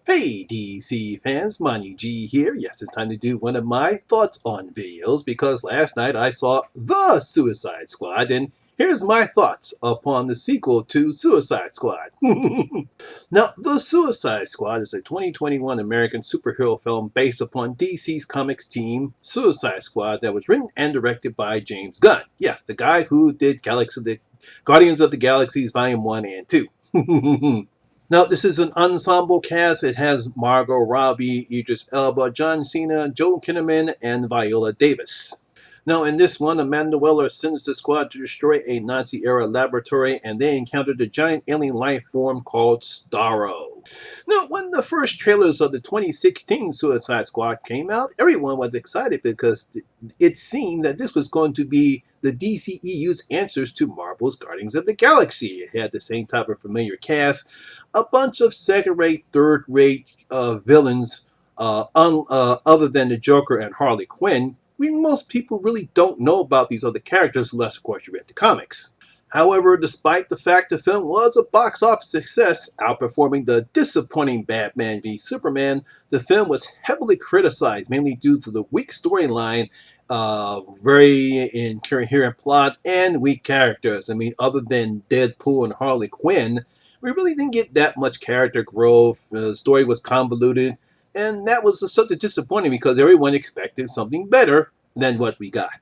Hey DC fans, Manu G here. Yes, it's time to do one of my thoughts on videos because last night I saw The Suicide Squad, and here's my thoughts upon the sequel to Suicide Squad. Now, The Suicide Squad is a 2021 American superhero film based upon DC's comics team Suicide Squad that was written and directed by James Gunn. Yes, the guy who did Guardians of the Galaxies Volume 1 and 2. Now, this is an ensemble cast. It has Margot Robbie, Idris Elba, John Cena, Joel Kinnaman, and Viola Davis. Now, in this one, Amanda Weller sends the squad to destroy a Nazi-era laboratory, and they encounter the giant alien life form called Starro. Now, when the first trailers of the 2016 Suicide Squad came out, everyone was excited because it seemed that this was going to be the DCEU's answers to Marvel's Guardians of the Galaxy. It had the same type of familiar cast, a bunch of second-rate, third-rate villains, other than the Joker and Harley Quinn. Most people really don't know about these other characters unless, of course, you read the comics. However, despite the fact the film was a box office success, outperforming the disappointing Batman v Superman, the film was heavily criticized, mainly due to the weak storyline, very incoherent plot, and weak characters. I mean, other than Deadpool and Harley Quinn, we really didn't get that much character growth. The story was convoluted, and that was something disappointing because everyone expected something better than what we got.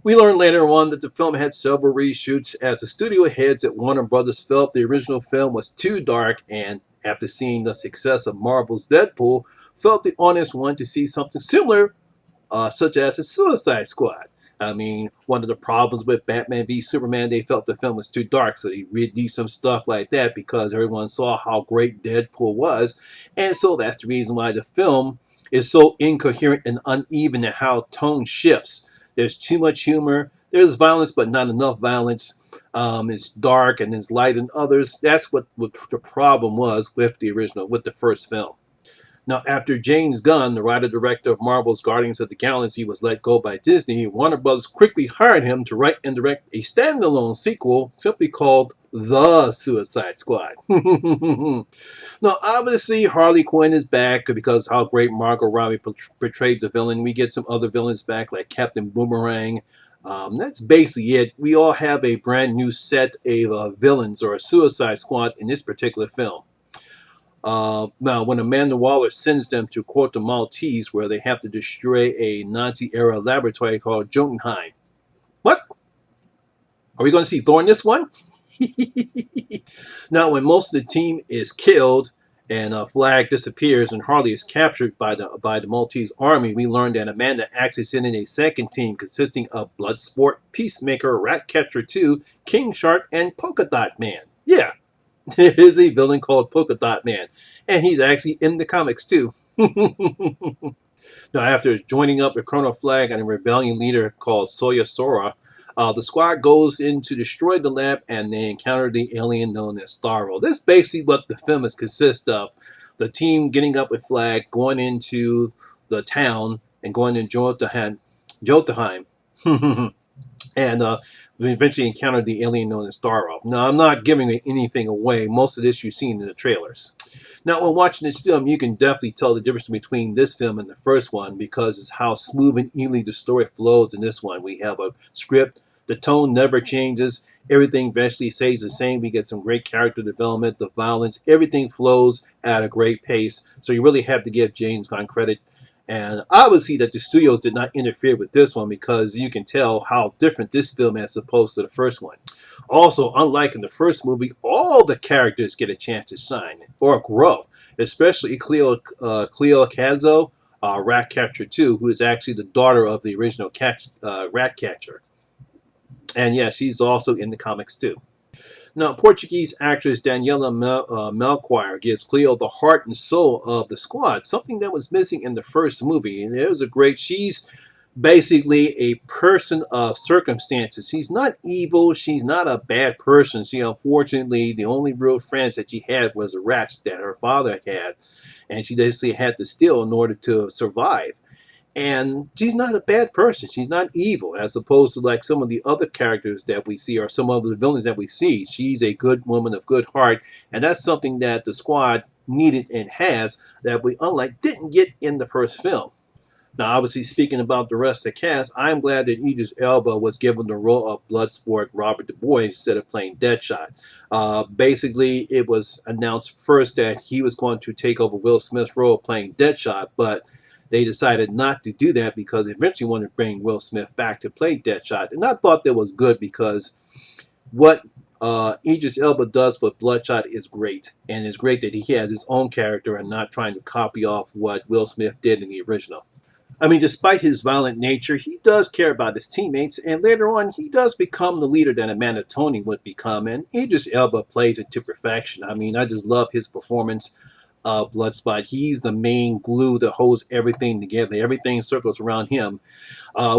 We learned later on that the film had several reshoots as the studio heads at Warner Brothers felt the original film was too dark, and after seeing the success of Marvel's Deadpool, felt the audience wanted to see something similar, such as the Suicide Squad. I mean, one of the problems with Batman v Superman, they felt the film was too dark, so they did some stuff like that because everyone saw how great Deadpool was, and so that's the reason why the film is so incoherent and uneven in how tone shifts. There's too much humor. There's violence, but not enough violence. It's dark and it's light in others. That's what the problem was with the first film. Now, after James Gunn, the writer-director of Marvel's Guardians of the Galaxy, was let go by Disney, Warner Bros. Quickly hired him to write and direct a standalone sequel simply called The Suicide Squad. Now, obviously, Harley Quinn is back because how great Margot Robbie portrayed the villain. We get some other villains back like Captain Boomerang. That's basically it. We all have a brand new set of villains or a Suicide Squad in this particular film. Now, when Amanda Waller sends them to Corto Maltese, where they have to destroy a Nazi-era laboratory called Jotunheim. What? Are we going to see Thor in this one? Now, when most of the team is killed and Flag disappears and Harley is captured by the Maltese army, we learn that Amanda actually sent in a second team consisting of Bloodsport, Peacemaker, Ratcatcher 2, King Shark, and Polka Dot Man. Yeah, there is a villain called Polka Dot Man, and he's actually in the comics too. Now, after joining up with Colonel Flag and a rebellion leader called Soya Sora, the squad goes in to destroy the lab, and they encounter the alien known as Starro. This is basically what the film is consist of. The team getting up with Flag, going into the town, and going to Jotunheim. And we eventually encountered the alien known as Starro. Now, I'm not giving anything away. Most of this you've seen in the trailers. Now, when watching this film, you can definitely tell the difference between this film and the first one because it's how smooth and evenly the story flows in this one. We have a script. The tone never changes. Everything eventually stays the same. We get some great character development, the violence. Everything flows at a great pace. So you really have to give James Gunn credit. And obviously that the studios did not interfere with this one because you can tell how different this film is as opposed to the first one. Also, unlike in the first movie, all the characters get a chance to shine or grow, especially Cleo Cazo, Ratcatcher 2, who is actually the daughter of the original Ratcatcher. And yeah, she's also in the comics too. Now, Portuguese actress Daniela Melchior gives Cleo the heart and soul of the squad, something that was missing in the first movie. And it was she's basically a person of circumstances. She's not evil. She's not a bad person. She, unfortunately, the only real friends that she had was the rats that her father had. And she basically had to steal in order to survive. And she's not a bad person. She's not evil, as opposed to like some of the other characters that we see or some of the villains that we see. She's a good woman of good heart, and that's something that the squad needed and has that we, unlike, didn't get in the first film. Now, obviously, speaking about the rest of the cast, I'm glad that Idris Elba was given the role of Bloodsport Robert Du Bois instead of playing Deadshot. Basically, it was announced first that he was going to take over Will Smith's role playing Deadshot, but they decided not to do that because they eventually wanted to bring Will Smith back to play Deadshot. And I thought that was good because what Idris Elba does with Bloodshot is great. And it's great that he has his own character and not trying to copy off what Will Smith did in the original. I mean, despite his violent nature, he does care about his teammates, and later on, he does become the leader that Amanda Tony would become, and Idris Elba plays it to perfection. I mean, I just love his performance of Bloodspot. He's the main glue that holds everything together. Everything circles around him,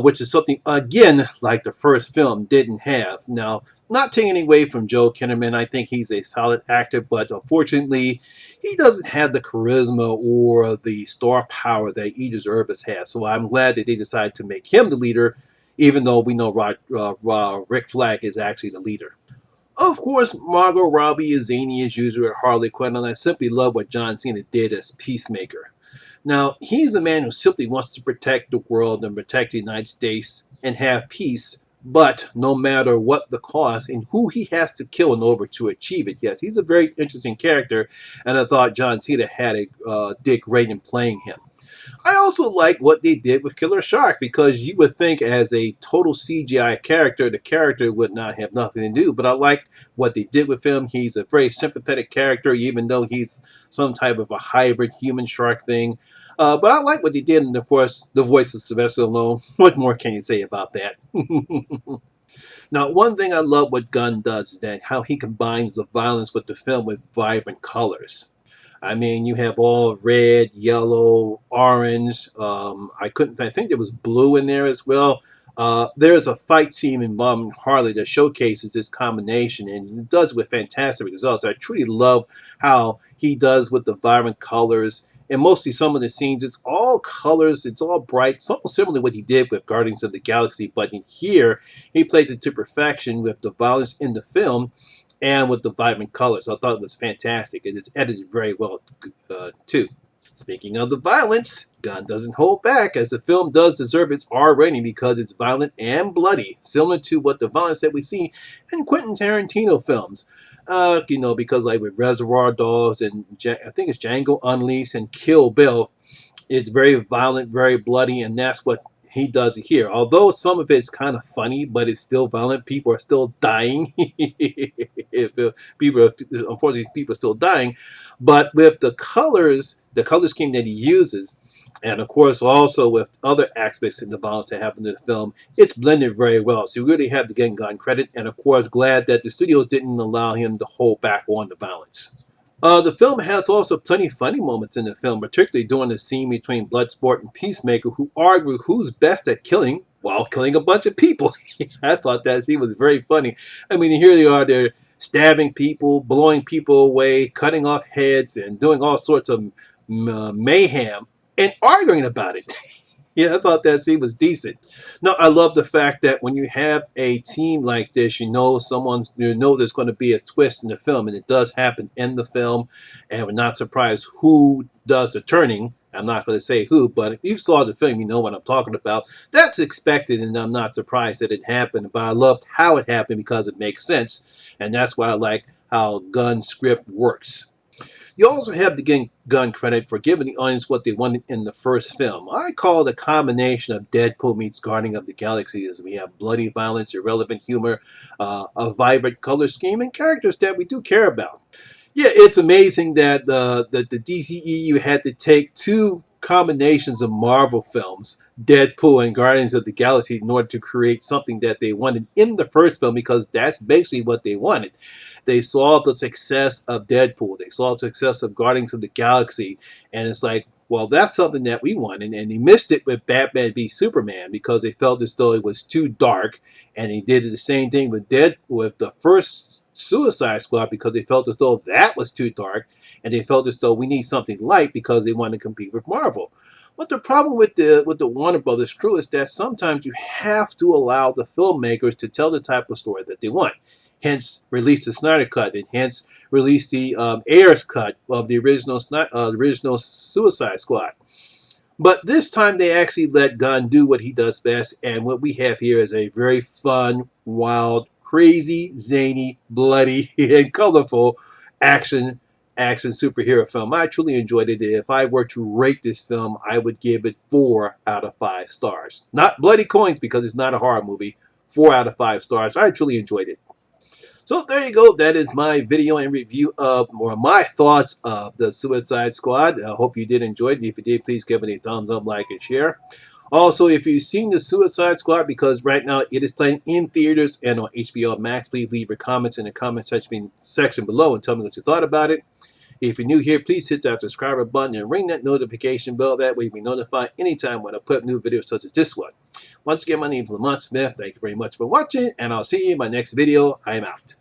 which is something, again, like the first film didn't have. Now, not taking away from Joe Kinnaman, I think he's a solid actor, but unfortunately, he doesn't have the charisma or the star power that Idris Elba has. So I'm glad that they decided to make him the leader, even though we know Rick Flag is actually the leader. Of course, Margot Robbie is zany as usual at Harley Quinn, and I simply love what John Cena did as Peacemaker. Now, he's a man who simply wants to protect the world and protect the United States and have peace, but no matter what the cost and who he has to kill in order to achieve it. Yes, he's a very interesting character, and I thought John Cena did great in playing him. I also like what they did with Killer Shark because you would think as a total CGI character, the character would not have nothing to do. But I like what they did with him. He's a very sympathetic character, even though he's some type of a hybrid human shark thing. But I like what they did, and of course, the voice of Sylvester Stallone. What more can you say about that? Now, one thing I love what Gunn does is that how he combines the violence with the film with vibrant colors. I mean, you have all red, yellow, orange. I think there was blue in there as well. There's a fight scene involving Harley that showcases this combination, and it does with fantastic results. I truly love how he does with the vibrant colors. And mostly some of the scenes, it's all colors, it's all bright. It's almost similar to what he did with Guardians of the Galaxy, but in here, he played it to perfection with the violence in the film and with the vibrant colors. I thought it was fantastic. It is edited very well, too. Speaking of the violence, Gunn doesn't hold back, as the film does deserve its R rating because it's violent and bloody, similar to what the violence that we see in Quentin Tarantino films. Because like with Reservoir Dogs and I think it's Django Unleashed and Kill Bill, it's very violent, very bloody, and that's what he does here. Although some of it's kind of funny, but it's still violent. People are still dying. Unfortunately, people are still dying. But with the color scheme that he uses, and of course also with other aspects in the violence that happen in the film, it's blended very well. So you really have to give Gunn credit, and of course glad that the studios didn't allow him to hold back on the violence. The film has also plenty of funny moments in the film, particularly during the scene between Bloodsport and Peacemaker, who argue who's best at killing while killing a bunch of people. I thought that scene was very funny. I mean, here they are, they're stabbing people, blowing people away, cutting off heads, and doing all sorts of mayhem, and arguing about it. Yeah, I thought that scene was decent. No, I love the fact that when you have a team like this, you know there's going to be a twist in the film, and it does happen in the film, and we're not surprised who does the turning. I'm not going to say who, but if you saw the film, you know what I'm talking about. That's expected, and I'm not surprised that it happened, but I loved how it happened because it makes sense, and that's why I like how Gunn's script works. You also have to give Gunn credit for giving the audience what they wanted in the first film. I call it a combination of Deadpool meets Guardian of the Galaxy, as we have bloody violence, irrelevant humor, a vibrant color scheme, and characters that we do care about. Yeah, it's amazing that the DCEU had to take two combinations of Marvel films, Deadpool and Guardians of the Galaxy, in order to create something that they wanted in the first film, because that's basically what they wanted. They saw the success of Deadpool, they saw the success of Guardians of the Galaxy, and it's like, well, that's something that we wanted, and they missed it with Batman v Superman because they felt as though it was too dark, and they did the same thing with the first Suicide Squad because they felt as though that was too dark, and they felt as though we need something light because they want to compete with Marvel. But the problem with the Warner Brothers crew is that sometimes you have to allow the filmmakers to tell the type of story that they want. hence released the Snyder Cut, and hence released the Ayer's cut of the original Suicide Squad. But this time they actually let Gunn do what he does best, and what we have here is a very fun, wild, crazy, zany, bloody, and colorful action superhero film. I truly enjoyed it. If I were to rate this film, I would give it 4 out of 5 stars. Not bloody coins because it's not a horror movie. 4 out of 5 stars. I truly enjoyed it. So there you go. That is my video and review of, or my thoughts of the Suicide Squad. I hope you did enjoy it. If you did, please give it a thumbs up, like, and share. Also, if you've seen the Suicide Squad, because right now it is playing in theaters and on HBO Max, please leave your comments in the comment section below and tell me what you thought about it. If you're new here, please hit that subscriber button and ring that notification bell. That way you'll be notified anytime when I put up new videos such as this one. Once again, my name is Lamont Smith. Thank you very much for watching, and I'll see you in my next video. I am out.